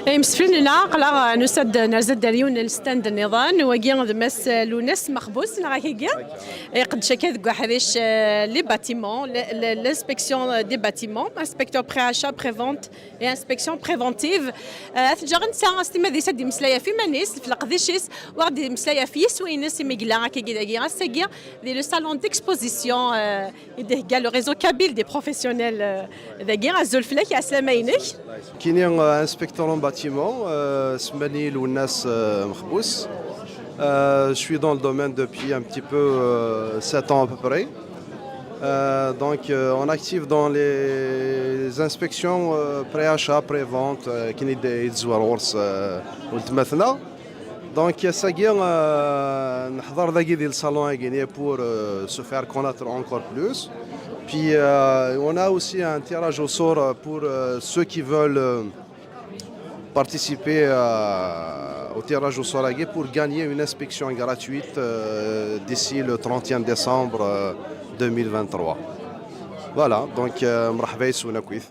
مسفلين العقل نسد نزد داريون الستاند النظام وجينا ذمس لونس مخبوس نغاكيجا قد شكل حريش لي باتيمون l'inspection des bâtiments inspecteur pré-achat pré-vente et inspection préventive أتجرن ساعة استمع ذي سد مسلايا في منيس في القديشيس واحد مسلايا في سوينس ميجلا كيجا جيا سجيا ذي le salon d'exposition ده le réseau kabyle des professionnels ذا جيا الزلفلك أسلامينك كاينين انسبكتور ان باتيمون سماني لوناس مخبوس. Je suis dans le domaine depuis un petit peu 7 ans à peu près. Donc on est actif dans les inspections pré-achat, pré-vente qui n'est des زوارورس والتمثنا. Donc ساقيا نحضر ذاكي ديال الصالون كاينين pour se faire connaître encore plus. Puis on a aussi un tirage au sort pour ceux qui veulent participer au tirage au sort pour gagner une inspection gratuite d'ici le 31 décembre 2023. Voilà, donc مرحبا يسونا كويس.